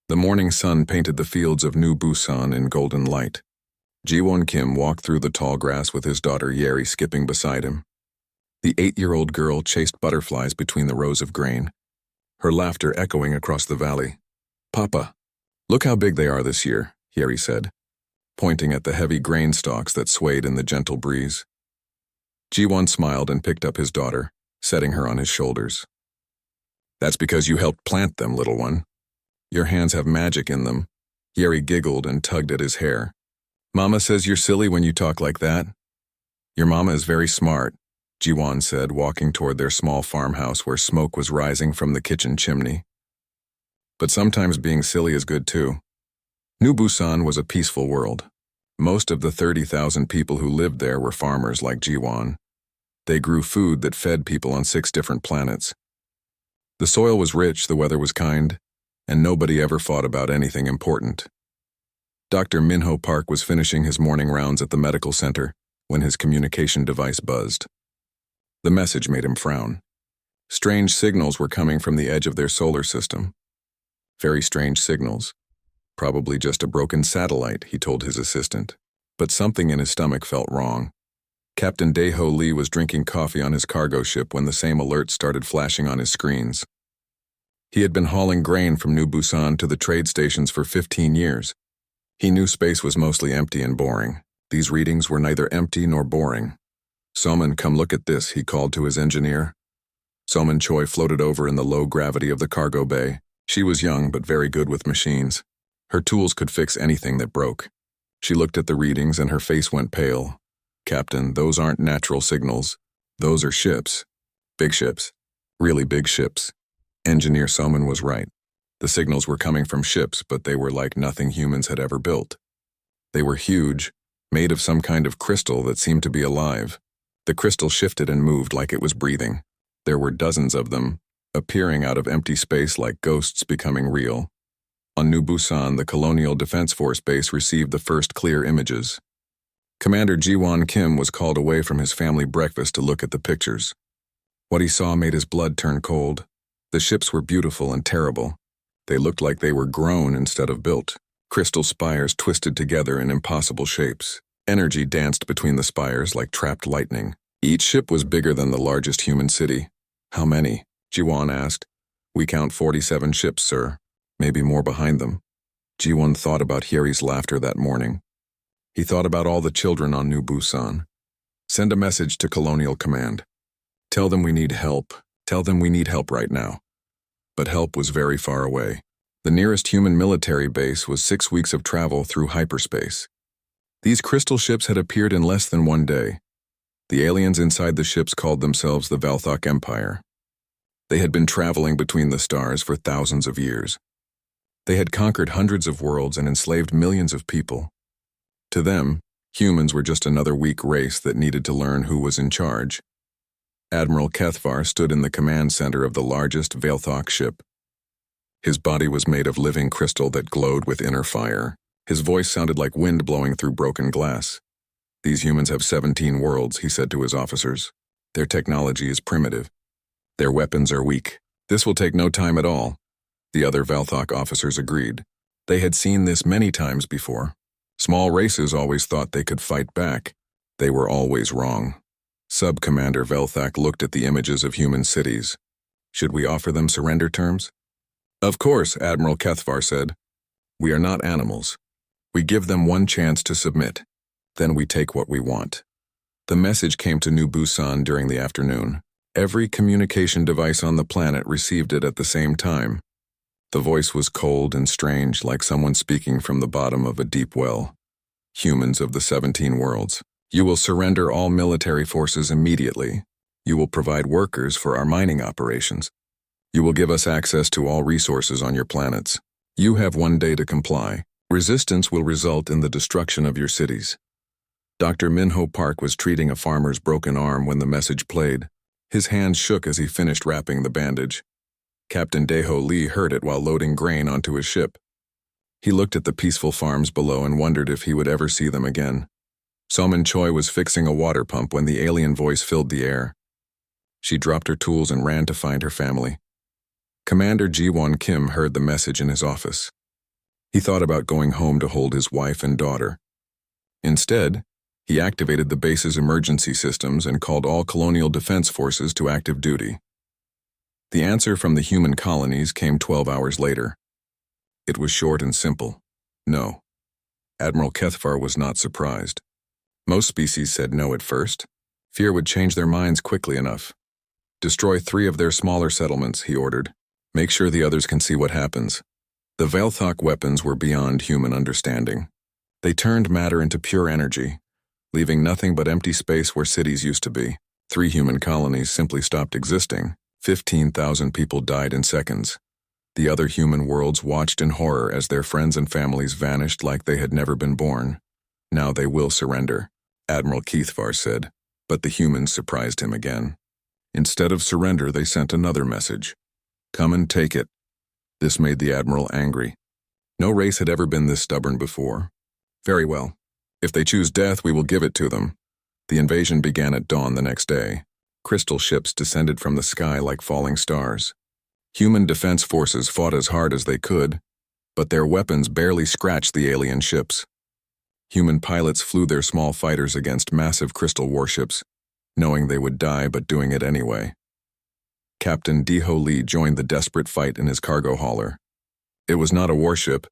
The morning sun painted the fields of New Busan in golden light. Ji-won Kim walked through the tall grass with his daughter Yeri skipping beside him. The 8-year-old girl chased butterflies between the rows of grain, her laughter echoing across the valley. "Papa, look how big they are this year," Yeri said, pointing at the heavy grain stalks that swayed in the gentle breeze. Ji-won smiled and picked up his daughter, setting her on his shoulders. "That's because you helped plant them, little one. Your hands have magic in them." Yeri giggled and tugged at his hair. "Mama says you're silly when you talk like that." "Your mama is very smart," Ji-won said, walking toward their small farmhouse where smoke was rising from the kitchen chimney. "But sometimes being silly is good too." New Busan was a peaceful world. Most of the 30,000 people who lived there were farmers like Ji-won. They grew food that fed people on 6 different planets. The soil was rich, the weather was kind, and nobody ever fought about anything important. Dr. Minho Park was finishing his morning rounds at the medical center when his communication device buzzed. The message made him frown. Strange signals were coming from the edge of their solar system. Very strange signals. Probably just a broken satellite, he told his assistant. But something in his stomach felt wrong. Captain Dae-ho Lee was drinking coffee on his cargo ship when the same alerts started flashing on his screens. He had been hauling grain from New Busan to the trade stations for 15 years. He knew space was mostly empty and boring. These readings were neither empty nor boring. "Soman, come look at this," he called to his engineer. Soman Choi floated over in the low gravity of the cargo bay. She was young but very good with machines. Her tools could fix anything that broke. She looked at the readings and her face went pale. "Captain, those aren't natural signals. Those are ships. Big ships. Really big ships." Engineer Soman was right. The signals were coming from ships, but they were like nothing humans had ever built. They were huge, made of some kind of crystal that seemed to be alive. The crystal shifted and moved like it was breathing. There were dozens of them, appearing out of empty space like ghosts becoming real. On New Busan, the Colonial Defense Force base received the first clear images. Commander Ji-won Kim was called away from his family breakfast to look at the pictures. What he saw made his blood turn cold. The ships were beautiful and terrible. They looked like they were grown instead of built. Crystal spires twisted together in impossible shapes. Energy danced between the spires like trapped lightning. Each ship was bigger than the largest human city. "How many?" Ji-won asked. "We count 47 ships, sir. Maybe more behind them." Ji-won thought about Yeri's laughter that morning. He thought about all the children on New Busan. "Send a message to Colonial Command. Tell them we need help. Tell them we need help right now." But help was very far away. The nearest human military base was 6 weeks of travel through hyperspace. These crystal ships had appeared in less than 1 day. The aliens inside the ships called themselves the Valthok Empire. They had been traveling between the stars for thousands of years. They had conquered hundreds of worlds and enslaved millions of people. To them, humans were just another weak race that needed to learn who was in charge. Admiral Kethvar stood in the command center of the largest Valthok ship. His body was made of living crystal that glowed with inner fire. His voice sounded like wind blowing through broken glass. "These humans have 17 worlds," he said to his officers. "Their technology is primitive. Their weapons are weak. This will take no time at all." The other Valthok officers agreed. They had seen this many times before. Small races always thought they could fight back. They were always wrong. Sub-Commander Velthak looked at the images of human cities. "Should we offer them surrender terms?" "Of course," Admiral Kethvar said. "We are not animals. We give them one chance to submit. Then we take what we want." The message came to New Busan during the afternoon. Every communication device on the planet received it at the same time. The voice was cold and strange, like someone speaking from the bottom of a deep well. "Humans of the 17 worlds. You will surrender all military forces immediately. You will provide workers for our mining operations. You will give us access to all resources on your planets. You have 1 day to comply. Resistance will result in the destruction of your cities." Dr. Minho Park was treating a farmer's broken arm when the message played. His hands shook as he finished wrapping the bandage. Captain Dae-ho Lee heard it while loading grain onto his ship. He looked at the peaceful farms below and wondered if he would ever see them again. Soman Choi was fixing a water pump when the alien voice filled the air. She dropped her tools and ran to find her family. Commander Ji-won Kim heard the message in his office. He thought about going home to hold his wife and daughter. Instead, he activated the base's emergency systems and called all colonial defense forces to active duty. The answer from the human colonies came 12 hours later. It was short and simple. No. Admiral Kethvar was not surprised. Most species said no at first. Fear would change their minds quickly enough. Destroy 3 of their smaller settlements, he ordered. Make sure the others can see what happens. The Velthok weapons were beyond human understanding. They turned matter into pure energy, leaving nothing but empty space where cities used to be. 3 human colonies simply stopped existing. 15,000 people died in seconds. The other human worlds watched in horror as their friends and families vanished like they had never been born. Now they will surrender, Admiral Kethvar said, but the humans surprised him again. Instead of surrender, they sent another message. Come and take it. This made the Admiral angry. No race had ever been this stubborn before. Very well. If they choose death, we will give it to them. The invasion began at dawn the next day. Crystal ships descended from the sky like falling stars. Human defense forces fought as hard as they could, but their weapons barely scratched the alien ships. Human pilots flew their small fighters against massive crystal warships, knowing they would die but doing it anyway. Captain Deho Lee joined the desperate fight in his cargo hauler. It was not a warship,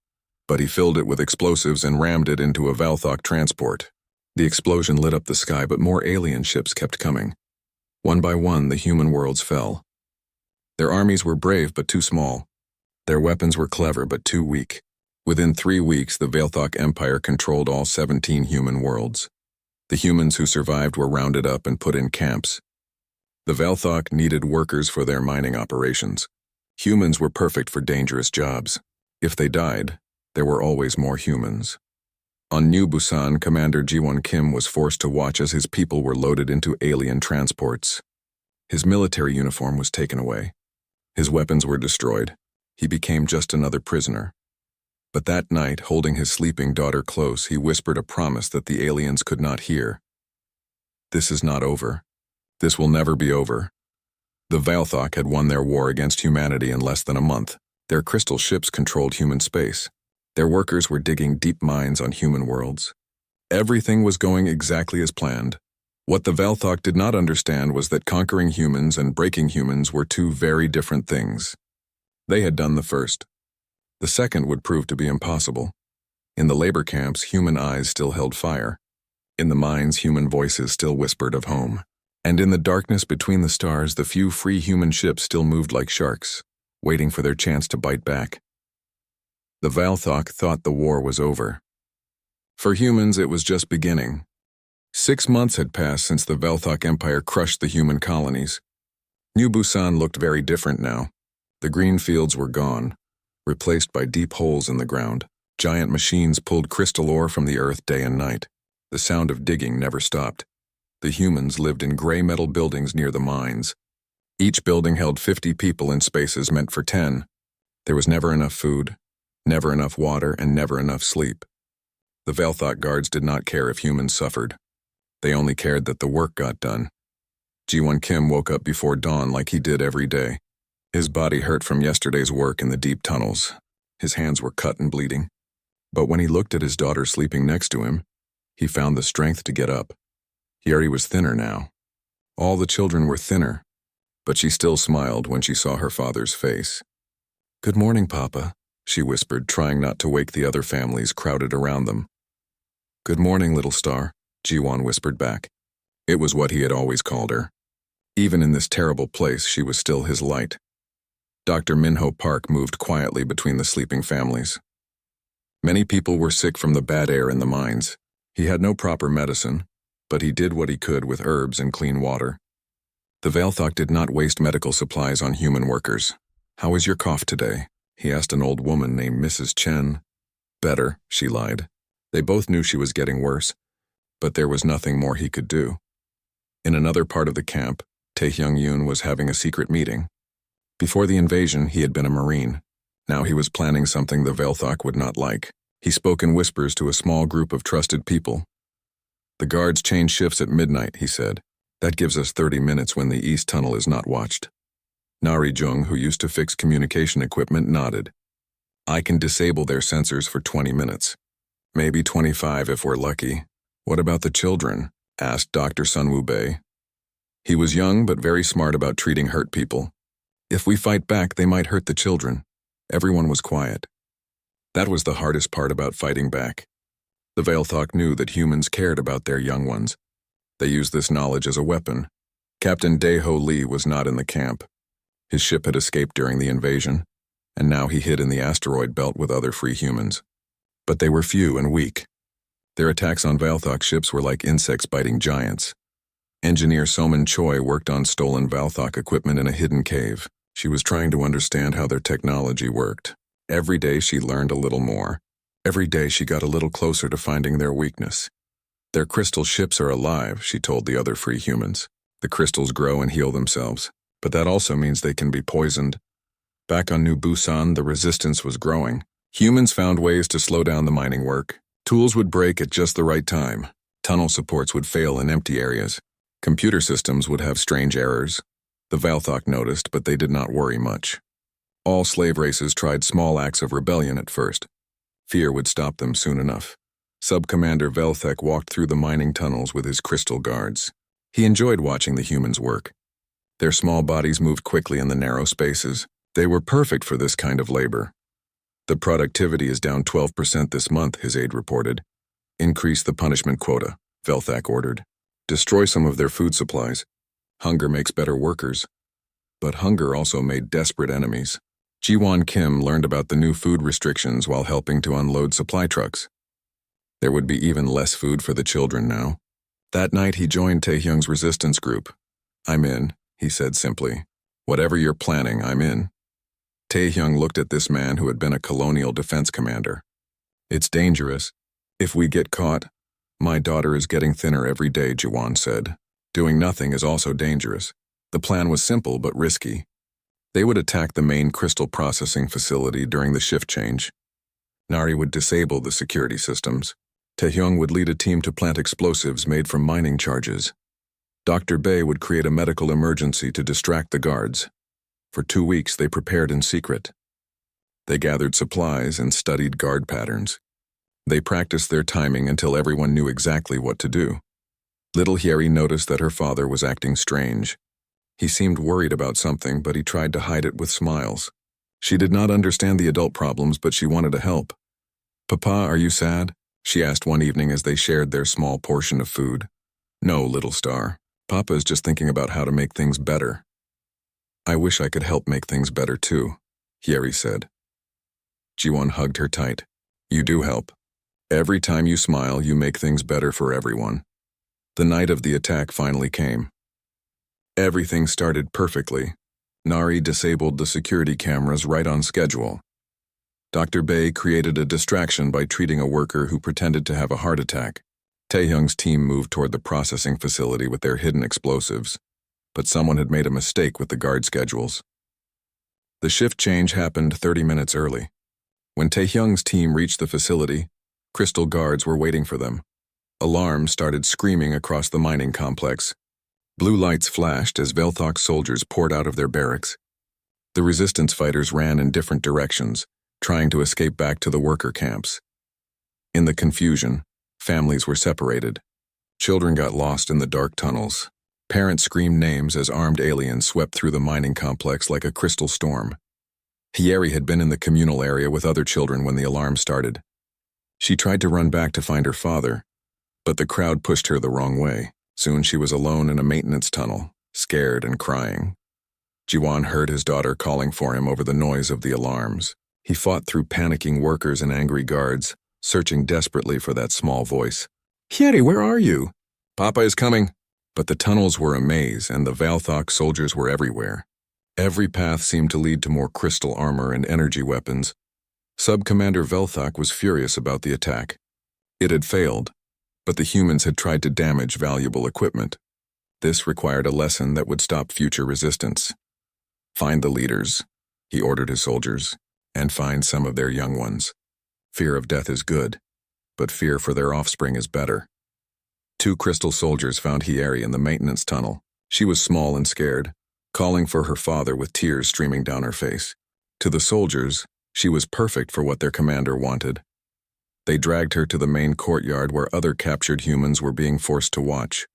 but he filled it with explosives and rammed it into a Velthok transport. The explosion lit up the sky, but more alien ships kept coming. One by one, the human worlds fell. Their armies were brave but too small. Their weapons were clever but too weak. Within 3 weeks, the Velthok Empire controlled all 17 human worlds. The humans who survived were rounded up and put in camps. The Velthok needed workers for their mining operations. Humans were perfect for dangerous jobs. If they died, there were always more humans. On New Busan, Commander Ji-won Kim was forced to watch as his people were loaded into alien transports. His military uniform was taken away. His weapons were destroyed. He became just another prisoner. But that night, holding his sleeping daughter close, he whispered a promise that the aliens could not hear. This is not over. This will never be over. The Velthok had won their war against humanity in less than a month. Their crystal ships controlled human space. Their workers were digging deep mines on human worlds. Everything was going exactly as planned. What the Velthok did not understand was that conquering humans and breaking humans were 2 very different things. They had done the first. The second would prove to be impossible. In the labor camps, human eyes still held fire. In the mines, human voices still whispered of home. And in the darkness between the stars, the few free human ships still moved like sharks, waiting for their chance to bite back. The Velthok thought the war was over. For humans, it was just beginning. 6 months had passed since the Velthok Empire crushed the human colonies. New Busan looked very different now. The green fields were gone, replaced by deep holes in the ground. Giant machines pulled crystal ore from the earth day and night. The sound of digging never stopped. The humans lived in gray metal buildings near the mines. Each building held 50 people in spaces meant for 10. There was never enough food, never enough water, and never enough sleep. The Velthok guards did not care if humans suffered. They only cared that the work got done. Ji-won Kim woke up before dawn like he did every day. His body hurt from yesterday's work in the deep tunnels. His hands were cut and bleeding. But when he looked at his daughter sleeping next to him, he found the strength to get up. Yeri was thinner now. All the children were thinner, but she still smiled when she saw her father's face. "Good morning, Papa," she whispered, trying not to wake the other families crowded around them. "Good morning, little star," Ji-won whispered back. It was what he had always called her. Even in this terrible place, she was still his light. Dr. Minho Park moved quietly between the sleeping families. Many people were sick from the bad air in the mines. He had no proper medicine, but he did what he could with herbs and clean water. The Velthok did not waste medical supplies on human workers. "How is your cough today?" he asked an old woman named Mrs. Chen. "Better," she lied. They both knew she was getting worse, but there was nothing more he could do. In another part of the camp, Taehyung-yoon was having a secret meeting. Before the invasion, he had been a Marine. Now he was planning something the Velthok would not like. He spoke in whispers to a small group of trusted people. "The guards change shifts at midnight," he said. "That gives us 30 minutes when the East Tunnel is not watched." Nari Jung, who used to fix communication equipment, nodded. I can disable their sensors for 20 minutes. Maybe 25 if we're lucky. What about the children? Asked Dr. Sunwoo Bei. He was young but very smart about treating hurt people. If we fight back, they might hurt the children. Everyone was quiet. That was the hardest part about fighting back. The Veilthok knew that humans cared about their young ones. They used this knowledge as a weapon. Captain Dae-ho Lee was not in the camp. His ship had escaped during the invasion, and now he hid in the asteroid belt with other free humans. But they were few and weak. Their attacks on Veilthok ships were like insects biting giants. Engineer Soman Choi worked on stolen Veilthok equipment in a hidden cave. She was trying to understand how their technology worked. Every day she learned a little more. Every day she got a little closer to finding their weakness. Their crystal ships are alive, she told the other free humans. The crystals grow and heal themselves, but that also means they can be poisoned. Back on New Busan, the resistance was growing. Humans found ways to slow down the mining work. Tools would break at just the right time. Tunnel supports would fail in empty areas. Computer systems would have strange errors. The Veilthok noticed, but they did not worry much. All slave races tried small acts of rebellion at first. Fear would stop them soon enough. Sub-Commander Veilthek walked through the mining tunnels with his crystal guards. He enjoyed watching the humans work. Their small bodies moved quickly in the narrow spaces. They were perfect for this kind of labor. The productivity is down 12% this month, his aide reported. Increase the punishment quota, Veilthek ordered. Destroy some of their food supplies. Hunger makes better workers. But hunger also made desperate enemies. Ji-won Kim learned about the new food restrictions while helping to unload supply trucks. There would be even less food for the children now. That night he joined Taehyung's resistance group. I'm in, he said simply. Whatever you're planning, I'm in. Taehyung looked at this man who had been a colonial defense commander. It's dangerous. If we get caught, my daughter is getting thinner every day, Ji-won said. Doing nothing is also dangerous. The plan was simple but risky. They would attack the main crystal processing facility during the shift change. Nari would disable the security systems. Taehyung would lead a team to plant explosives made from mining charges. Dr. Bei would create a medical emergency to distract the guards. For 2 weeks, they prepared in secret. They gathered supplies and studied guard patterns. They practiced their timing until everyone knew exactly what to do. Little Hyeri noticed that her father was acting strange. He seemed worried about something, but he tried to hide it with smiles. She did not understand the adult problems, but she wanted to help. Papa, are you sad? She asked one evening as they shared their small portion of food. No, little star. Papa is just thinking about how to make things better. I wish I could help make things better too, Hyeri said. Ji-won hugged her tight. You do help. Every time you smile, you make things better for everyone. The night of the attack finally came. Everything started perfectly. Nari disabled the security cameras right on schedule. Dr. Bei created a distraction by treating a worker who pretended to have a heart attack. Taehyung's team moved toward the processing facility with their hidden explosives, but someone had made a mistake with the guard schedules. The shift change happened 30 minutes early. When Taehyung's team reached the facility, crystal guards were waiting for them. Alarms started screaming across the mining complex. Blue lights flashed as Veilthok soldiers poured out of their barracks. The resistance fighters ran in different directions, trying to escape back to the worker camps. In the confusion, families were separated. Children got lost in the dark tunnels. Parents screamed names as armed aliens swept through the mining complex like a crystal storm. Hyeri had been in the communal area with other children when the alarm started. She tried to run back to find her father, but the crowd pushed her the wrong way. Soon she was alone in a maintenance tunnel, scared and crying. Ji-won heard his daughter calling for him over the noise of the alarms. He fought through panicking workers and angry guards, searching desperately for that small voice. Hyeri, where are you? Papa is coming. But the tunnels were a maze, and the Veilthok soldiers were everywhere. Every path seemed to lead to more crystal armor and energy weapons. Sub-Commander Veilthok was furious about the attack. It had failed, but the humans had tried to damage valuable equipment. This required a lesson that would stop future resistance. Find the leaders, he ordered his soldiers, and find some of their young ones. Fear of death is good, but fear for their offspring is better. 2 crystal soldiers found Hyeri in the maintenance tunnel. She was small and scared, calling for her father with tears streaming down her face. To the soldiers, She was perfect for what their commander wanted. They dragged her to the main courtyard where other captured humans were being forced to watch.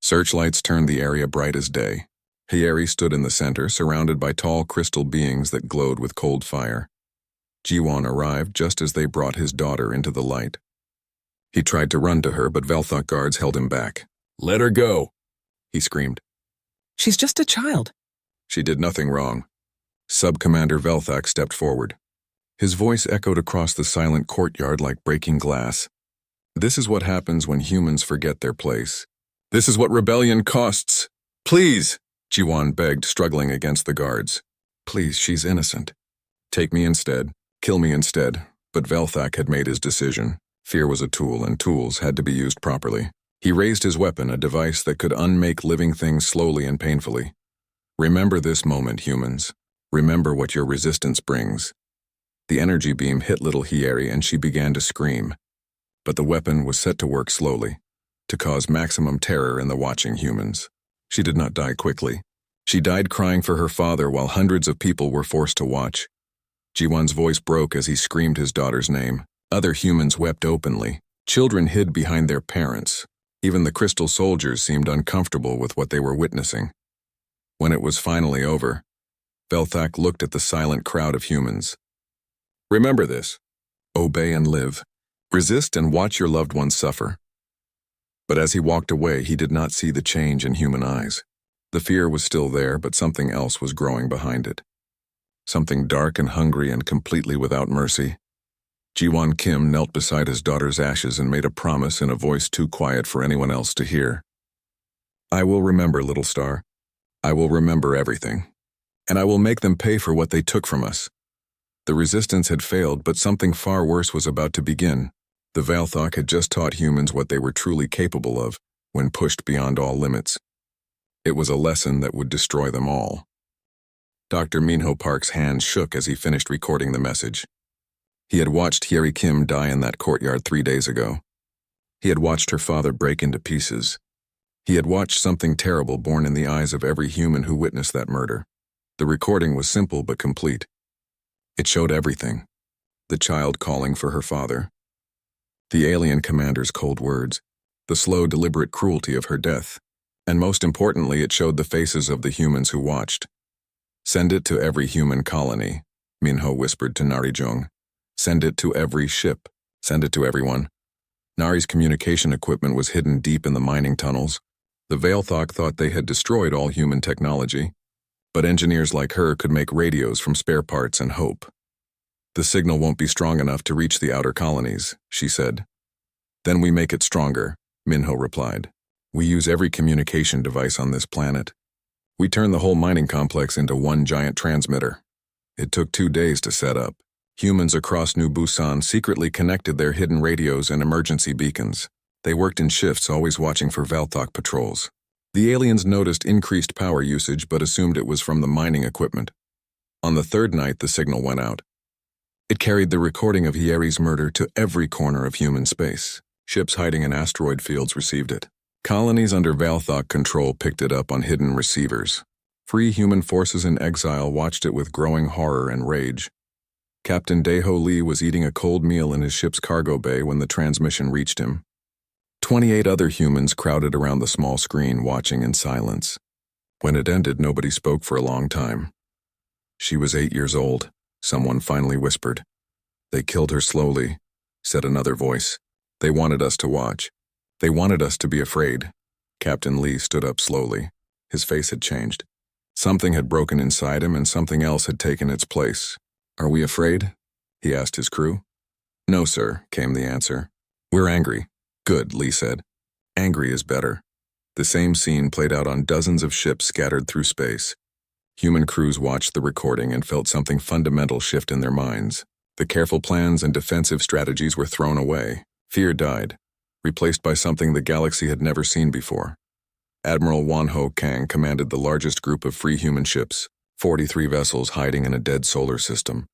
Searchlights turned the area bright as day. Hiyeri stood in the center, surrounded by tall crystal beings that glowed with cold fire. Jiwon arrived just as they brought his daughter into the light. He tried to run to her, but Velthok guards held him back. "Let her go," he screamed. She's just a child. She did nothing wrong. Sub-Commander Velthok stepped forward. His voice echoed across the silent courtyard like breaking glass. "This is what happens when humans forget their place. This is what rebellion costs. Please," Jiwon begged, struggling against the guards. "Please, she's innocent. Take me instead. Kill me instead." But Velthok had made his decision. Fear was a tool, and tools had to be used properly. He raised his weapon, a device that could unmake living things slowly and painfully. "Remember this moment, humans. Remember what your resistance brings." The energy beam hit little Hiyeri and she began to scream. But the weapon was set to work slowly, to cause maximum terror in the watching humans. She did not die quickly. She died crying for her father while hundreds of people were forced to watch. Jiwon's voice broke as he screamed his daughter's name. Other humans wept openly. Children hid behind their parents. Even the crystal soldiers seemed uncomfortable with what they were witnessing. When it was finally over, Velthok looked at the silent crowd of humans. "Remember this. Obey and live. Resist and watch your loved ones suffer." But as he walked away, he did not see the change in human eyes. The fear was still there, but something else was growing behind it. Something dark and hungry and completely without mercy. Jiwon Kim knelt beside his daughter's ashes and made a promise in a voice too quiet for anyone else to hear. "I will remember, little star. I will remember everything. And I will make them pay for what they took from us." The resistance had failed, but something far worse was about to begin. The Velthok had just taught humans what they were truly capable of when pushed beyond all limits. It was a lesson that would destroy them all. Dr. Minho Park's hands shook as he finished recording the message. He had watched Hiyeri Kim die in that courtyard 3 days ago. He had watched her father break into pieces. He had watched something terrible born in the eyes of every human who witnessed that murder. The recording was simple but complete. It showed everything. The child calling for her father. The alien commander's cold words. The slow, deliberate cruelty of her death. And most importantly, it showed the faces of the humans who watched. "Send it to every human colony," Minho whispered to Narijong. "Send it to every ship. Send it to everyone." Nari's communication equipment was hidden deep in the mining tunnels. The Velthok thought they had destroyed all human technology, but engineers like her could make radios from spare parts and hope. "The signal won't be strong enough to reach the outer colonies," she said. "Then we make it stronger," Minho replied. "We use every communication device on this planet. We turn the whole mining complex into one giant transmitter." It took 2 days to set up. Humans across New Busan secretly connected their hidden radios and emergency beacons. They worked in shifts, always watching for Velthok patrols. The aliens noticed increased power usage but assumed it was from the mining equipment. On the 3rd night, the signal went out. It carried the recording of Hiyeri's murder to every corner of human space. Ships hiding in asteroid fields received it. Colonies under Velthok control picked it up on hidden receivers. Free human forces in exile watched it with growing horror and rage. Captain Daeho Lee was eating a cold meal in his ship's cargo bay when the transmission reached him. 28 other humans crowded around the small screen, watching in silence. When it ended, nobody spoke for a long time. "She was 8 years old," someone finally whispered. "They killed her slowly," said another voice. "They wanted us to watch. They wanted us to be afraid." Captain Lee stood up slowly. His face had changed. Something had broken inside him and something else had taken its place. "Are we afraid?" he asked his crew. "No, sir," came the answer. "We're angry." "Good," Lee said. "Angry is better." The same scene played out on dozens of ships scattered through space. Human crews watched the recording and felt something fundamental shift in their minds. The careful plans and defensive strategies were thrown away. Fear died, replaced by something the galaxy had never seen before. Admiral Wanho Kang commanded the largest group of free human ships, 43 vessels hiding in a dead solar system,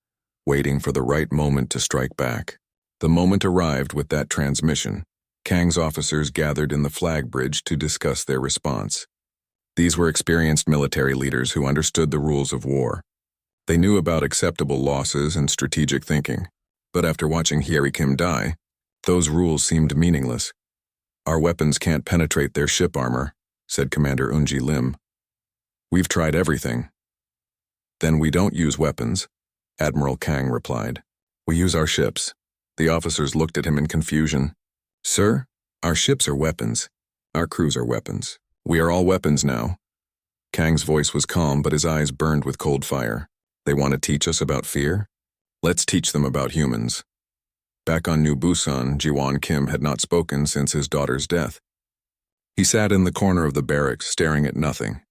waiting for the right moment to strike back. The moment arrived with that transmission. Kang's officers gathered in the flag bridge to discuss their response. These were experienced military leaders who understood the rules of war. They knew about acceptable losses and strategic thinking, but after watching Hyeri Kim die, those rules seemed meaningless. Our weapons can't penetrate their ship armor, said Commander Unji Lim. We've tried everything. Then we don't use weapons, Admiral Kang replied. We use our ships. The officers looked at him in confusion. Sir, our ships are weapons. Our crews are weapons. We are all weapons now. Kang's voice was calm, but his eyes burned with cold fire. They want to teach us about fear? Let's teach them about humans. Back on New Busan, Ji-won Kim had not spoken since his daughter's death. He sat in the corner of the barracks, staring at nothing.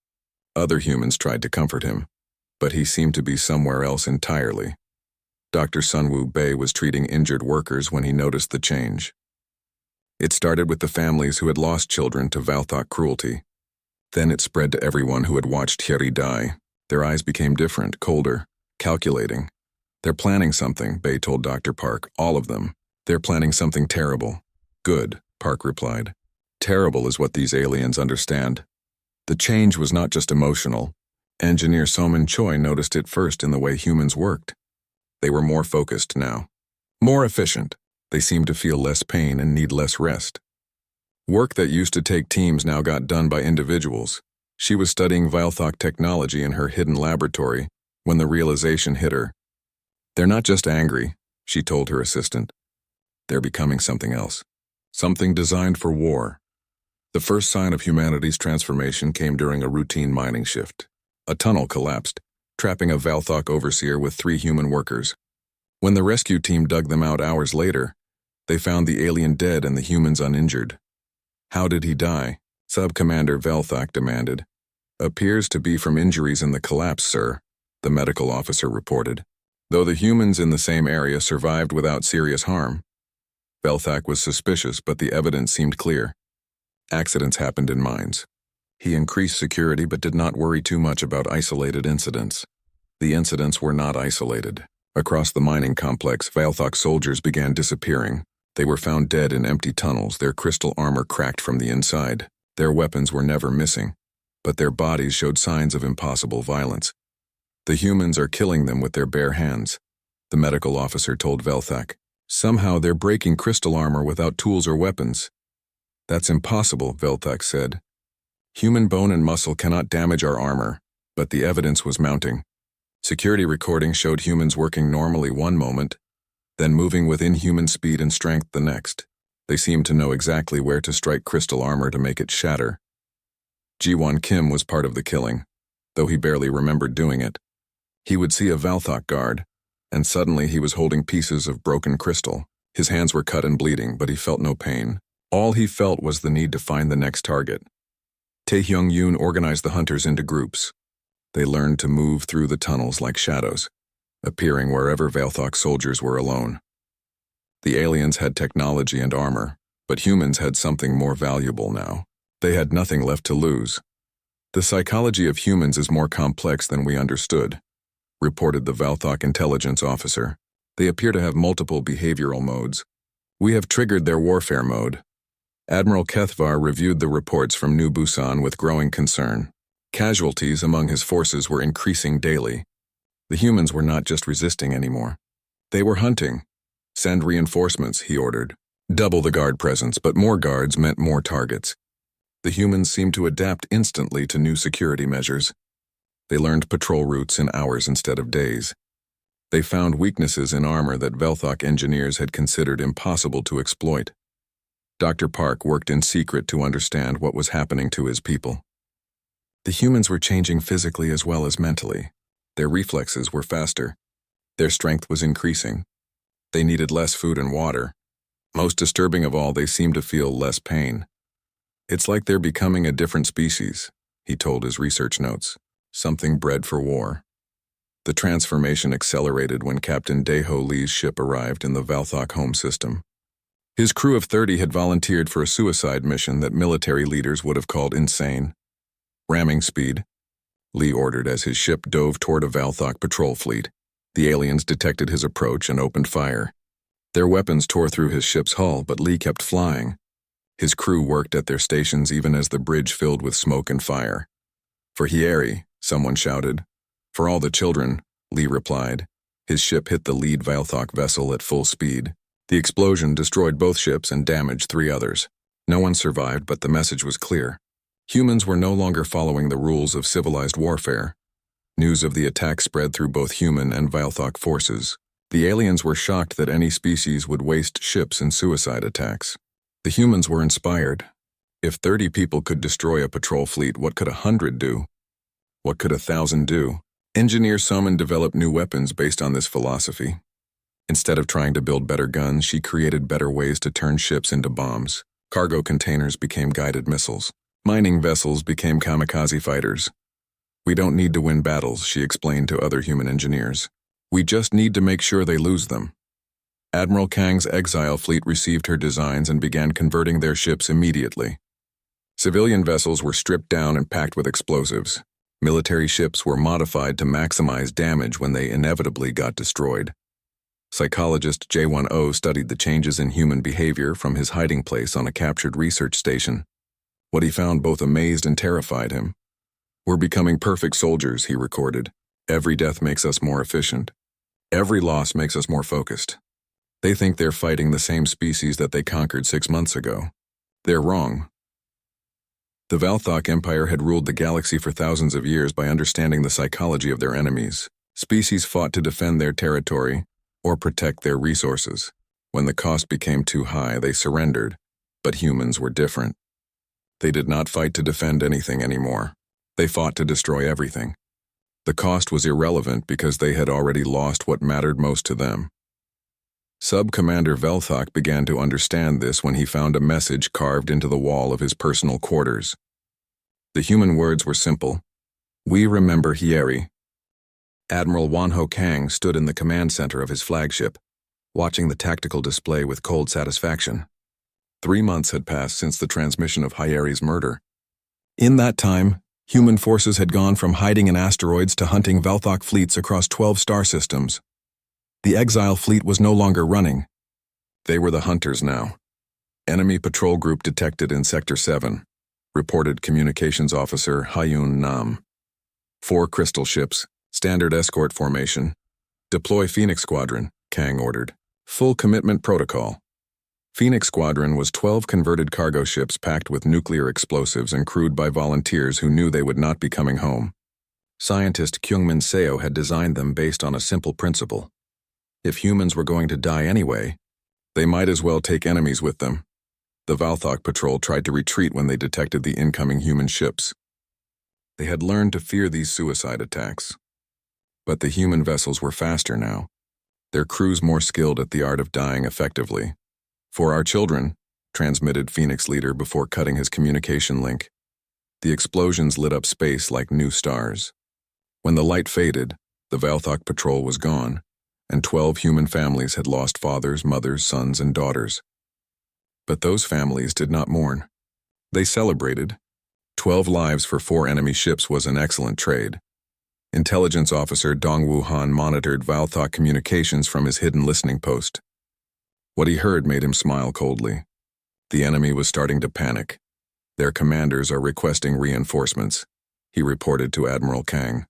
Other humans tried to comfort him, but he seemed to be somewhere else entirely. Dr. Sunwoo Bae was treating injured workers when he noticed the change. It started with the families who had lost children to Valthok cruelty. Then it spread to everyone who had watched Hyeri die. Their eyes became different, colder, calculating. They're planning something, Bae told Dr. Park, all of them. They're planning something terrible. Good, Park replied. Terrible is what these aliens understand. The change was not just emotional. Engineer Somin Choi noticed it first in the way humans worked. They were more focused now. More efficient. They seemed to feel less pain and need less rest. Work that used to take teams now got done by individuals. She was studying Valthok technology in her hidden laboratory when the realization hit her. They're not just angry, she told her assistant. They're becoming something else. Something designed for war. The first sign of humanity's transformation came during a routine mining shift. A tunnel collapsed, trapping a Valthok overseer with 3 human workers. When the rescue team dug them out hours later, they found the alien dead and the humans uninjured. How did he die? Sub-Commander Valthok demanded. Appears to be from injuries in the collapse, sir, the medical officer reported. Though the humans in the same area survived without serious harm. Valthok was suspicious, but the evidence seemed clear. Accidents happened in mines. He increased security but did not worry too much about isolated incidents. The incidents were not isolated. Across the mining complex, Valthok soldiers began disappearing. They were found dead in empty tunnels, their crystal armor cracked from the inside. Their weapons were never missing, but their bodies showed signs of impossible violence. The humans are killing them with their bare hands, the medical officer told Valthok. Somehow they're breaking crystal armor without tools or weapons. That's impossible, Valthok said. Human bone and muscle cannot damage our armor, but the evidence was mounting. Security recordings showed humans working normally one moment, then moving with inhuman speed and strength the next. They seemed to know exactly where to strike crystal armor to make it shatter. Ji-won Kim was part of the killing, though he barely remembered doing it. He would see a Valthok guard, and suddenly he was holding pieces of broken crystal. His hands were cut and bleeding, but he felt no pain. All he felt was the need to find the next target. Tae-hyung-yoon organized the hunters into groups. They learned to move through the tunnels like shadows, appearing wherever Valthok soldiers were alone. The aliens had technology and armor, but humans had something more valuable now. They had nothing left to lose. The psychology of humans is more complex than we understood, reported the Valthok intelligence officer. They appear to have multiple behavioral modes. We have triggered their warfare mode. Admiral Kethvar reviewed the reports from New Busan with growing concern. Casualties among his forces were increasing daily. The humans were not just resisting anymore. They were hunting. Send reinforcements, he ordered. Double the guard presence, but more guards meant more targets. The humans seemed to adapt instantly to new security measures. They learned patrol routes in hours instead of days. They found weaknesses in armor that Valthok engineers had considered impossible to exploit. Dr. Park worked in secret to understand what was happening to his people. The humans were changing physically as well as mentally. Their reflexes were faster. Their strength was increasing. They needed less food and water. Most disturbing of all, they seemed to feel less pain. It's like they're becoming a different species, he told his research notes. Something bred for war. The transformation accelerated when Captain Daeho Lee's ship arrived in the Valthok home system. His crew of 30 had volunteered for a suicide mission that military leaders would have called insane. Ramming speed, Lee ordered as his ship dove toward a Valthok patrol fleet. The aliens detected his approach and opened fire. Their weapons tore through his ship's hull, but Lee kept flying. His crew worked at their stations even as the bridge filled with smoke and fire. For Hyeri, someone shouted. For all the children, Lee replied. His ship hit the lead Valthok vessel at full speed. The explosion destroyed both ships and damaged 3 others. No one survived, but the message was clear. Humans were no longer following the rules of civilized warfare. News of the attack spread through both human and Valthok forces. The aliens were shocked that any species would waste ships in suicide attacks. The humans were inspired. If 30 people could destroy a patrol fleet, what could 100 do? What could 1,000 do? Engineer Soman developed new weapons based on this philosophy. Instead of trying to build better guns, she created better ways to turn ships into bombs. Cargo containers became guided missiles. Mining vessels became kamikaze fighters. We don't need to win battles, she explained to other human engineers. We just need to make sure they lose them. Admiral Kang's exile fleet received her designs and began converting their ships immediately. Civilian vessels were stripped down and packed with explosives. Military ships were modified to maximize damage when they inevitably got destroyed. Psychologist J10 studied the changes in human behavior from his hiding place on a captured research station. What he found both amazed and terrified him. We're becoming perfect soldiers, he recorded. Every death makes us more efficient. Every loss makes us more focused. They think they're fighting the same species that they conquered 6 months ago. They're wrong. The Valthok Empire had ruled the galaxy for thousands of years by understanding the psychology of their enemies. Species fought to defend their territory or protect their resources. When the cost became too high, they surrendered, but humans were different. They did not fight to defend anything anymore. They fought to destroy everything. The cost was irrelevant because they had already lost what mattered most to them. Sub-Commander Velthok began to understand this when he found a message carved into the wall of his personal quarters. The human words were simple. We remember Hieri. Admiral Wanho Kang stood in the command center of his flagship, watching the tactical display with cold satisfaction. 3 months had passed since the transmission of Hieri's murder. In that time, human forces had gone from hiding in asteroids to hunting Valthok fleets across 12 star systems. The exile fleet was no longer running. They were the hunters now. Enemy patrol group detected in Sector 7, reported Communications Officer Hyun Nam. 4 crystal ships, standard escort formation. Deploy Phoenix Squadron, Kang ordered. Full commitment protocol. Phoenix Squadron was 12 converted cargo ships packed with nuclear explosives and crewed by volunteers who knew they would not be coming home. Scientist Kyungmin Seo had designed them based on a simple principle. If humans were going to die anyway, they might as well take enemies with them. The Valthok patrol tried to retreat when they detected the incoming human ships. They had learned to fear these suicide attacks. But the human vessels were faster now, their crews more skilled at the art of dying effectively. For our children, transmitted Phoenix leader before cutting his communication link. The explosions lit up space like new stars. When the light faded, the Valthok patrol was gone, and 12 human families had lost fathers, mothers, sons, and daughters. But those families did not mourn. They celebrated. 12 lives for 4 enemy ships was an excellent trade. Intelligence officer Dong Wuhan monitored Valthok communications from his hidden listening post. What he heard made him smile coldly. The enemy was starting to panic. Their commanders are requesting reinforcements, he reported to Admiral Kang.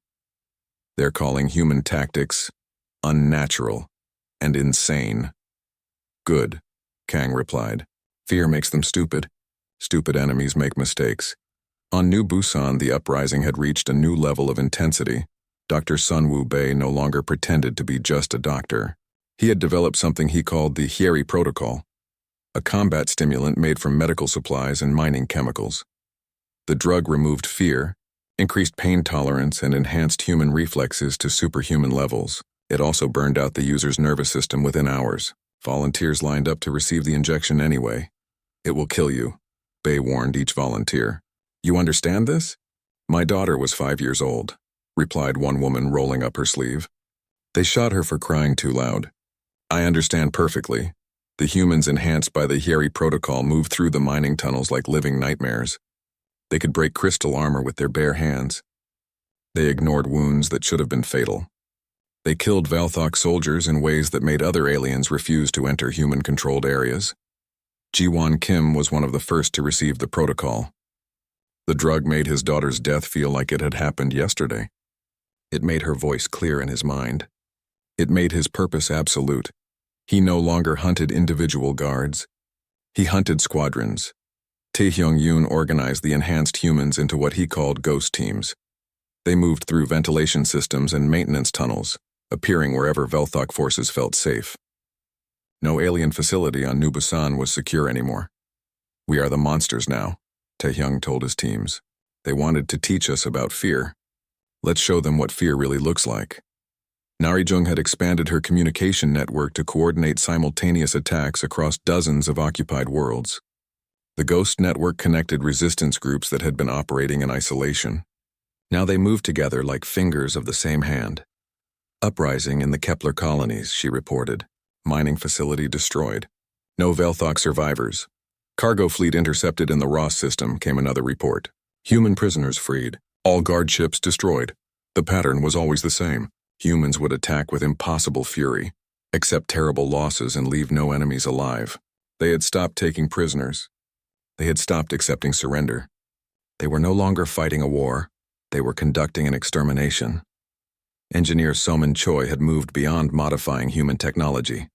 They're calling human tactics unnatural and insane. Good, Kang replied. Fear makes them stupid. Stupid enemies make mistakes. On New Busan, the uprising had reached a new level of intensity. Dr. Sun Wu Bei no longer pretended to be just a doctor. He had developed something he called the Hieri Protocol, a combat stimulant made from medical supplies and mining chemicals. The drug removed fear, increased pain tolerance, and enhanced human reflexes to superhuman levels. It also burned out the user's nervous system within hours. Volunteers lined up to receive the injection anyway. It will kill you, Bei warned each volunteer. You understand this? My daughter was 5 years old, replied one woman, rolling up her sleeve. They shot her for crying too loud. I understand perfectly. The humans enhanced by the Hieri Protocol moved through the mining tunnels like living nightmares. They could break crystal armor with their bare hands. They ignored wounds that should have been fatal. They killed Valthok soldiers in ways that made other aliens refuse to enter human-controlled areas. Ji-won Kim was one of the first to receive the protocol. The drug made his daughter's death feel like it had happened yesterday. It made her voice clear in his mind. It made his purpose absolute. He no longer hunted individual guards. He hunted squadrons. Tae-hyung-yoon organized the enhanced humans into what he called ghost teams. They moved through ventilation systems and maintenance tunnels, appearing wherever Velthok forces felt safe. No alien facility on New Busan was secure anymore. "We are the monsters now," Tae-hyung told his teams. "They wanted to teach us about fear. Let's show them what fear really looks like." Narijung had expanded her communication network to coordinate simultaneous attacks across dozens of occupied worlds. The Ghost Network connected resistance groups that had been operating in isolation. Now they moved together like fingers of the same hand. "Uprising in the Kepler colonies," she reported. "Mining facility destroyed. No Velthok survivors. Cargo fleet intercepted in the Ross system," came another report. "Human prisoners freed. All guard ships destroyed." The pattern was always the same. Humans would attack with impossible fury, accept terrible losses and leave no enemies alive. They had stopped taking prisoners. They had stopped accepting surrender. They were no longer fighting a war. They were conducting an extermination. Engineer Somin Choi had moved beyond modifying human technology.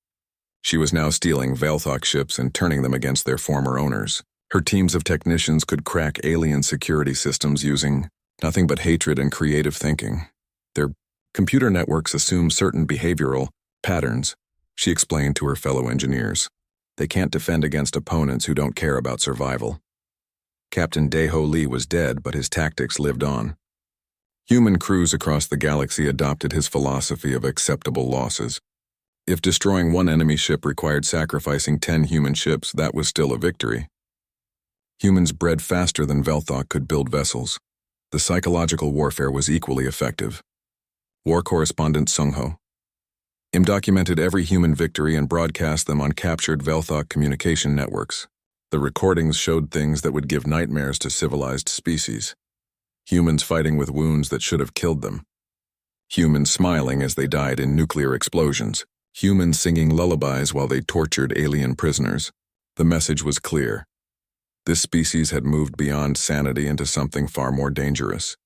She was now stealing Velthok ships and turning them against their former owners. Her teams of technicians could crack alien security systems using nothing but hatred and creative thinking. Their computer networks assume certain behavioral patterns, she explained to her fellow engineers. They can't defend against opponents who don't care about survival. Captain Dae-ho Lee was dead, but his tactics lived on. Human crews across the galaxy adopted his philosophy of acceptable losses. If destroying one enemy ship required sacrificing 10 human ships, that was still a victory. Humans bred faster than Velthok could build vessels. The psychological warfare was equally effective. War correspondent Sung-ho. Im documented every human victory and broadcast them on captured Velthok communication networks. The recordings showed things that would give nightmares to civilized species. Humans fighting with wounds that should have killed them. Humans smiling as they died in nuclear explosions. Humans singing lullabies while they tortured alien prisoners. The message was clear. This species had moved beyond sanity into something far more dangerous.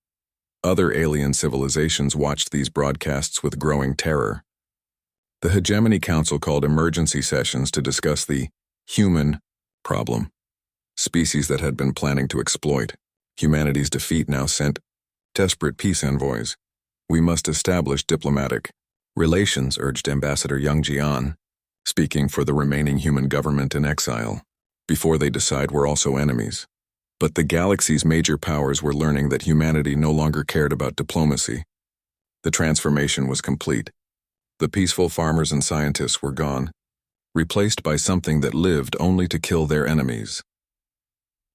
Other alien civilizations watched these broadcasts with growing terror. The Hegemony Council called emergency sessions to discuss the human problem. Species that had been planning to exploit. Humanity's defeat now sent desperate peace envoys. "We must establish diplomatic relations," urged Ambassador Young Jian, speaking for the remaining human government in exile. "Before they decide we're also enemies." But the galaxy's major powers were learning that humanity no longer cared about diplomacy. The transformation was complete. The peaceful farmers and scientists were gone, replaced by something that lived only to kill their enemies.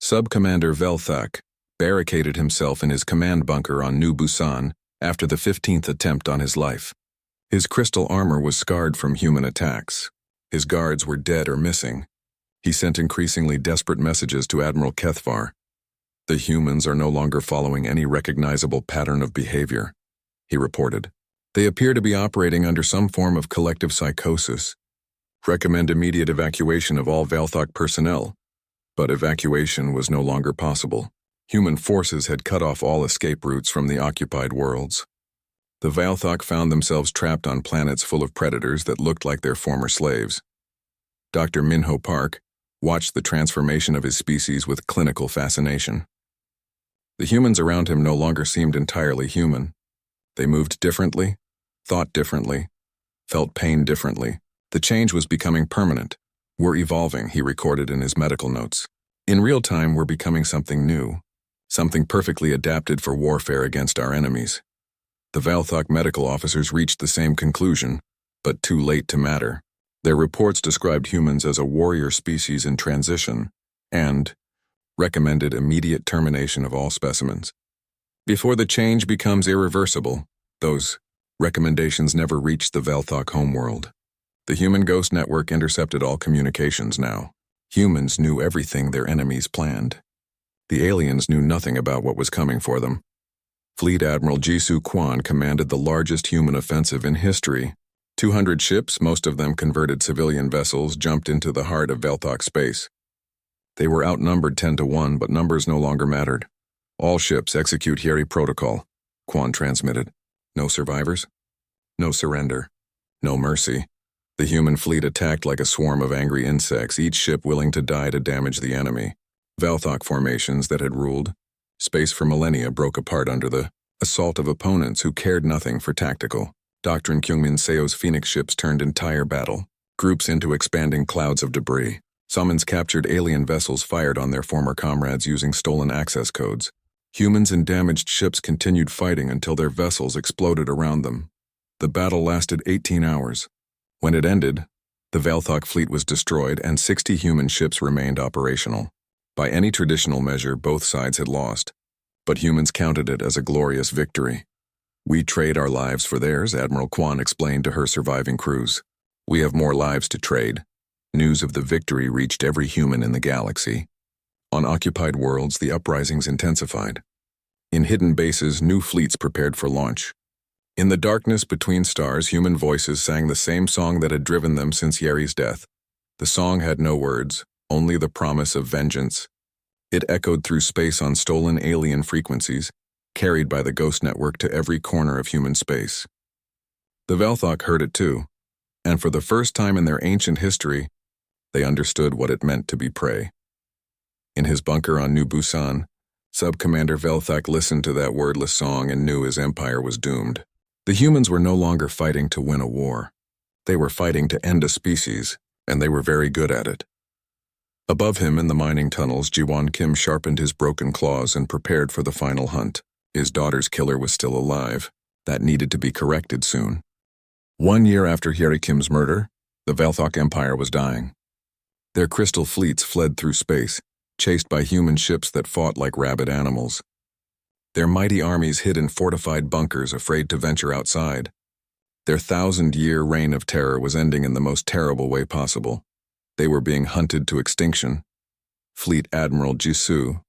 Sub-Commander Velthak barricaded himself in his command bunker on New Busan after the 15th attempt on his life. His crystal armor was scarred from human attacks. His guards were dead or missing. He sent increasingly desperate messages to Admiral Kethvar. "The humans are no longer following any recognizable pattern of behavior," he reported. "They appear to be operating under some form of collective psychosis. Recommend immediate evacuation of all Velthok personnel." But evacuation was no longer possible. Human forces had cut off all escape routes from the occupied worlds. The Velthok found themselves trapped on planets full of predators that looked like their former slaves. Dr. Minho Park watched the transformation of his species with clinical fascination. The humans around him no longer seemed entirely human. They moved differently, thought differently, felt pain differently. The change was becoming permanent. "We're evolving," he recorded in his medical notes. "In real time, we're becoming something new, something perfectly adapted for warfare against our enemies." The Velthok medical officers reached the same conclusion, but too late to matter. Their reports described humans as a warrior species in transition and recommended immediate termination of all specimens. Before the change becomes irreversible, those recommendations never reached the Velthok homeworld. The Human Ghost Network intercepted all communications now. Humans knew everything their enemies planned. The aliens knew nothing about what was coming for them. Fleet Admiral Jisoo Kwan commanded the largest human offensive in history. 200 ships, most of them converted civilian vessels, jumped into the heart of Velthok space. They were outnumbered 10-1, but numbers no longer mattered. "All ships execute Hyeri Protocol," Kwan transmitted. No survivors? No surrender. No mercy. The human fleet attacked like a swarm of angry insects, each ship willing to die to damage the enemy. Velthok formations that had ruled space for millennia broke apart under the assault of opponents who cared nothing for tactical. Doctrine Kyungmin Seo's Phoenix ships turned entire battle groups into expanding clouds of debris. Summons captured alien vessels fired on their former comrades using stolen access codes. Humans and damaged ships continued fighting until their vessels exploded around them. The battle lasted 18 hours. When it ended, the Velthok fleet was destroyed and 60 human ships remained operational. By any traditional measure, both sides had lost, but humans counted it as a glorious victory. "We trade our lives for theirs," Admiral Kwan explained to her surviving crews. "We have more lives to trade." News of the victory reached every human in the galaxy. On occupied worlds, the uprisings intensified. In hidden bases, new fleets prepared for launch. In the darkness between stars, human voices sang the same song that had driven them since Yeri's death. The song had no words, only the promise of vengeance. It echoed through space on stolen alien frequencies, carried by the Ghost Network to every corner of human space. The Velthok heard it too, and for the first time in their ancient history, they understood what it meant to be prey. In his bunker on New Busan, Sub-Commander Velthok listened to that wordless song and knew his empire was doomed. The humans were no longer fighting to win a war. They were fighting to end a species, and they were very good at it. Above him in the mining tunnels, Ji-won Kim sharpened his broken claws and prepared for the final hunt. His daughter's killer was still alive. That needed to be corrected soon. 1 year after Yeri Kim's murder, the Velthok Empire was dying. Their crystal fleets fled through space, chased by human ships that fought like rabid animals. Their mighty armies hid in fortified bunkers, afraid to venture outside. Their 1,000-year reign of terror was ending in the most terrible way possible. They were being hunted to extinction. Fleet Admiral Jisoo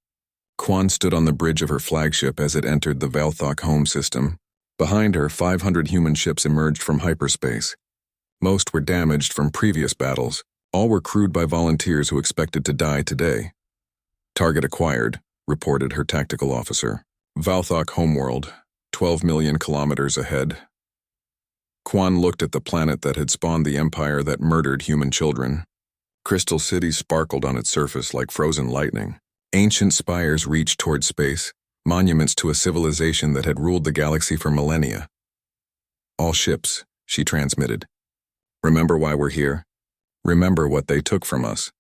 Kwan stood on the bridge of her flagship as it entered the Velthok home system. Behind her, 500 human ships emerged from hyperspace. Most were damaged from previous battles. All were crewed by volunteers who expected to die today. "Target acquired," reported her tactical officer. "Velthok homeworld, 12 million kilometers ahead." Kwan looked at the planet that had spawned the empire that murdered human children. Crystal cities sparkled on its surface like frozen lightning. Ancient spires reached toward space, monuments to a civilization that had ruled the galaxy for millennia. "All ships," she transmitted. "Remember why we're here? Remember what they took from us.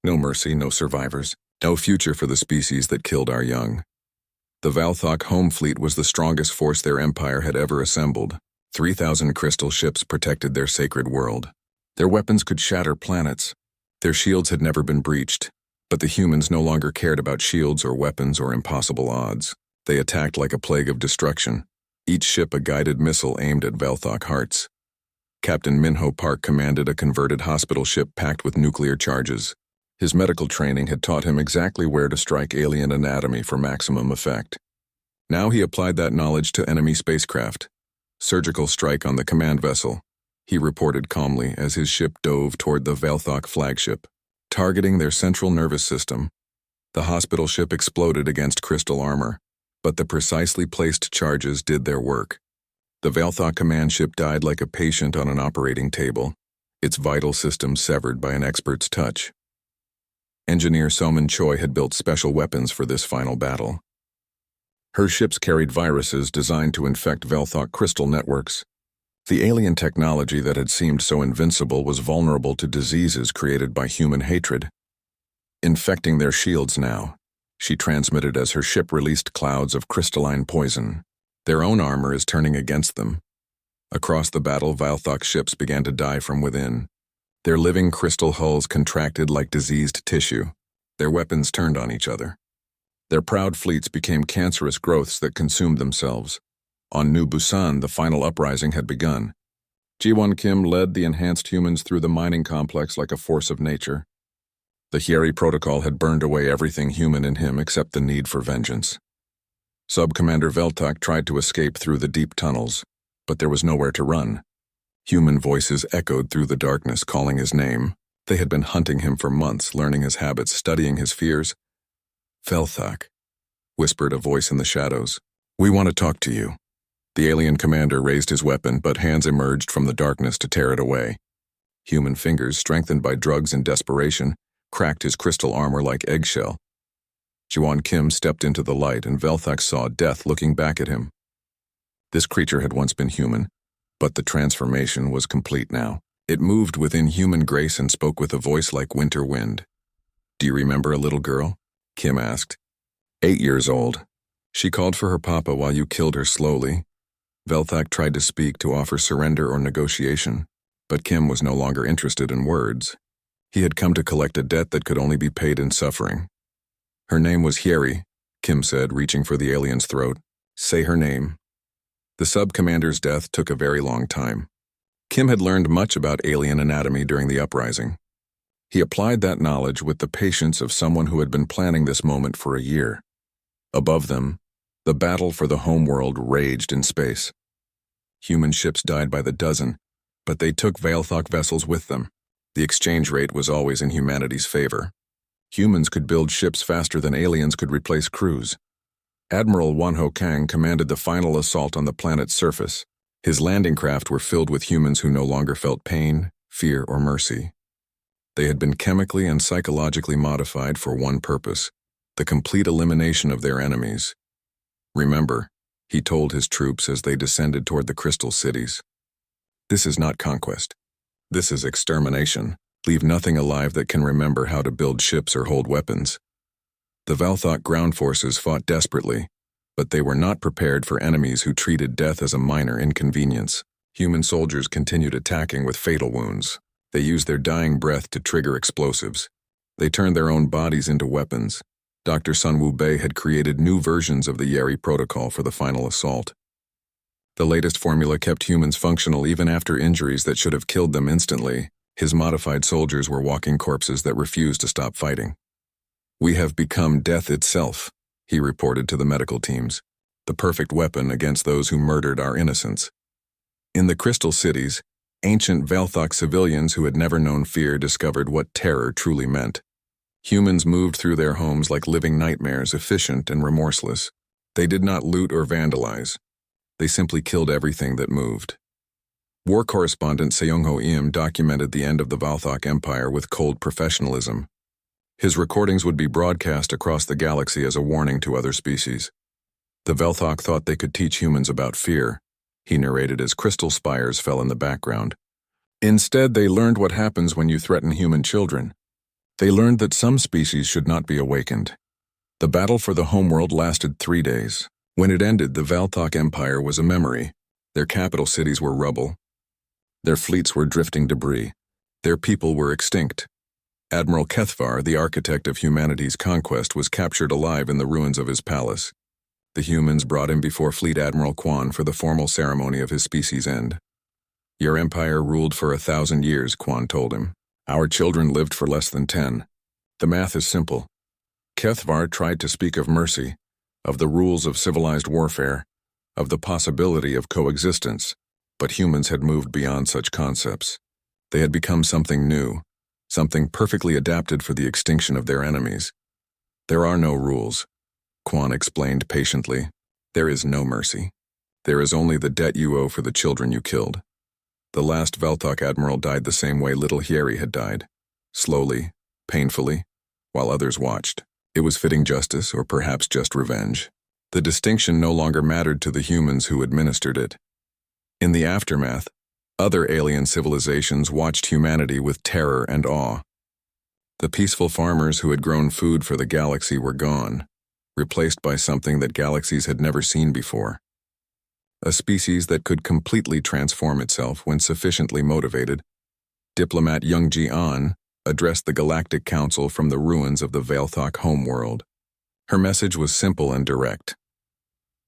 No mercy, no survivors, no future for the species that killed our young." The Velthok home fleet was the strongest force their empire had ever assembled. 3,000 crystal ships protected their sacred world. Their weapons could shatter planets. Their shields had never been breached, but the humans no longer cared about shields or weapons or impossible odds. They attacked like a plague of destruction, each ship a guided missile aimed at Velthok hearts. Captain Minho Park commanded a converted hospital ship packed with nuclear charges. His medical training had taught him exactly where to strike alien anatomy for maximum effect. Now he applied that knowledge to enemy spacecraft. "Surgical strike on the command vessel," he reported calmly as his ship dove toward the Velthok flagship. Targeting their central nervous system, the hospital ship exploded against crystal armor, but the precisely placed charges did their work. The Velthok command ship died like a patient on an operating table, its vital systems severed by an expert's touch. Engineer Soman Choi had built special weapons for this final battle. Her ships carried viruses designed to infect Velthok crystal networks. The alien technology that had seemed so invincible was vulnerable to diseases created by human hatred. Infecting their shields now, she transmitted as her ship released clouds of crystalline poison. Their own armor is turning against them. Across the battle, Velthok ships began to die from within. Their living crystal hulls contracted like diseased tissue. Their weapons turned on each other. Their proud fleets became cancerous growths that consumed themselves. On New Busan, the final uprising had begun. Ji-won Kim led the enhanced humans through the mining complex like a force of nature. The Hyeri Protocol had burned away everything human in him except the need for vengeance. Sub-Commander Velthok tried to escape through the deep tunnels, but there was nowhere to run. Human voices echoed through the darkness, calling his name. They had been hunting him for months, learning his habits, studying his fears. "Velthok," whispered a voice in the shadows. "We want to talk to you." The alien commander raised his weapon, but hands emerged from the darkness to tear it away. Human fingers, strengthened by drugs and desperation, cracked his crystal armor like eggshell. Ji-won Kim stepped into the light, and Velthak saw death looking back at him. This creature had once been human, but the transformation was complete now. It moved with inhuman grace and spoke with a voice like winter wind. "Do you remember a little girl?" Kim asked. 8 years old. She called for her papa while you killed her slowly. Velthak tried to speak, to offer surrender or negotiation, but Kim was no longer interested in words. He had come to collect a debt that could only be paid in suffering. "Her name was Hyeri," Kim said, reaching for the alien's throat. "Say her name." The sub-commander's death took a very long time. Kim had learned much about alien anatomy during the uprising. He applied that knowledge with the patience of someone who had been planning this moment for a year. Above them, the battle for the homeworld raged in space. Human ships died by the dozen, but they took Velthak vessels with them. The exchange rate was always in humanity's favor. Humans could build ships faster than aliens could replace crews. Admiral Wonho Kang commanded the final assault on the planet's surface. His landing craft were filled with humans who no longer felt pain, fear, or mercy. They had been chemically and psychologically modified for one purpose: the complete elimination of their enemies. "Remember," he told his troops as they descended toward the crystal cities, "this is not conquest. This is extermination. Leave nothing alive that can remember how to build ships or hold weapons." The Velthak ground forces fought desperately, but they were not prepared for enemies who treated death as a minor inconvenience. Human soldiers continued attacking with fatal wounds. They used their dying breath to trigger explosives. They turned their own bodies into weapons. Dr. Sun Wu-bei had created new versions of the Hyeri protocol for the final assault. The latest formula kept humans functional even after injuries that should have killed them instantly. His modified soldiers were walking corpses that refused to stop fighting. "We have become death itself," he reported to the medical teams, "the perfect weapon against those who murdered our innocents." In the crystal cities, ancient Velthak civilians who had never known fear discovered what terror truly meant. Humans moved through their homes like living nightmares, efficient and remorseless. They did not loot or vandalize. They simply killed everything that moved. War correspondent Seong-ho Im documented the end of the Velthak Empire with cold professionalism. His recordings would be broadcast across the galaxy as a warning to other species. The Velthak thought they could teach humans about fear, he narrated as crystal spires fell in the background. Instead, they learned what happens when you threaten human children. They learned that some species should not be awakened. The battle for the homeworld lasted 3 days. When it ended, the Velthak Empire was a memory. Their capital cities were rubble. Their fleets were drifting debris. Their people were extinct. Admiral Kethvar, the architect of humanity's conquest, was captured alive in the ruins of his palace. The humans brought him before Fleet Admiral Quan for the formal ceremony of his species' end. "Your empire ruled for 1,000 years, Quan told him. Our children lived for less than 10. The math is simple. Kethvar tried to speak of mercy, of the rules of civilized warfare, of the possibility of coexistence, but humans had moved beyond such concepts. They had become something new, something perfectly adapted for the extinction of their enemies. There are no rules," Quan explained patiently. "There is no mercy. There is only the debt you owe for the children you killed." The last Velthak admiral died the same way little Hyeri had died, slowly, painfully, while others watched. It was fitting justice, or perhaps just revenge. The distinction no longer mattered to the humans who administered it. In the aftermath, other alien civilizations watched humanity with terror and awe. The peaceful farmers who had grown food for the galaxy were gone, replaced by something that galaxies had never seen before. A species that could completely transform itself when sufficiently motivated. Diplomat Young Ji-an addressed the Galactic Council from the ruins of the Velthak homeworld. Her message was simple and direct.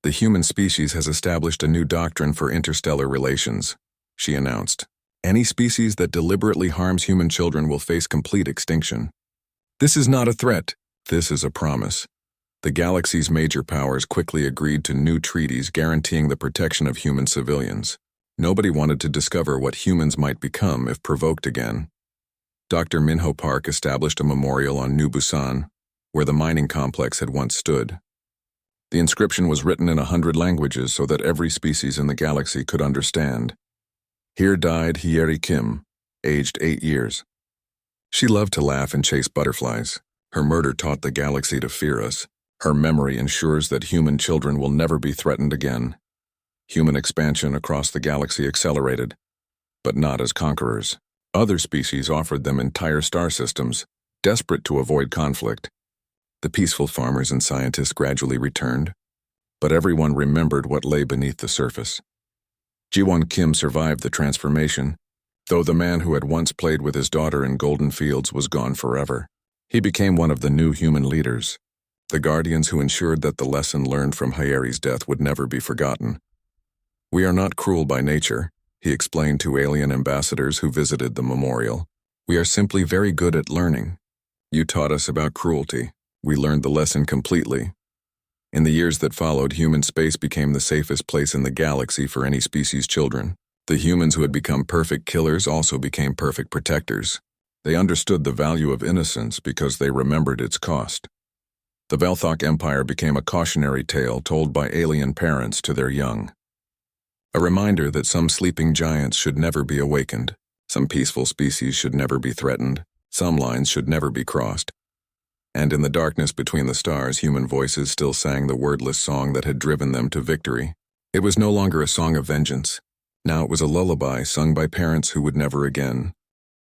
"The human species has established a new doctrine for interstellar relations," she announced. "Any species that deliberately harms human children will face complete extinction. This is not a threat. This is a promise." The galaxy's major powers quickly agreed to new treaties guaranteeing the protection of human civilians. Nobody wanted to discover what humans might become if provoked again. Dr. Minho Park established a memorial on New Busan, where the mining complex had once stood. The inscription was written in 100 languages so that every species in the galaxy could understand. Here died Hyeri Kim, aged 8 years. She loved to laugh and chase butterflies. Her murder taught the galaxy to fear us. Her memory ensures that human children will never be threatened again. Human expansion across the galaxy accelerated, but not as conquerors. Other species offered them entire star systems, desperate to avoid conflict. The peaceful farmers and scientists gradually returned, but everyone remembered what lay beneath the surface. Ji-won Kim survived the transformation, though the man who had once played with his daughter in golden fields was gone forever. He became one of the new human leaders, the guardians who ensured that the lesson learned from Hyeri's death would never be forgotten. We are not cruel by nature, he explained to alien ambassadors who visited the memorial. We are simply very good at learning. You taught us about cruelty. We learned the lesson completely. In the years that followed, human space became the safest place in the galaxy for any species' children. The humans who had become perfect killers also became perfect protectors. They understood the value of innocence because they remembered its cost. The Velthok Empire became a cautionary tale told by alien parents to their young. A reminder that some sleeping giants should never be awakened, some peaceful species should never be threatened, some lines should never be crossed. And in the darkness between the stars, human voices still sang the wordless song that had driven them to victory. It was no longer a song of vengeance. Now it was a lullaby sung by parents who would never again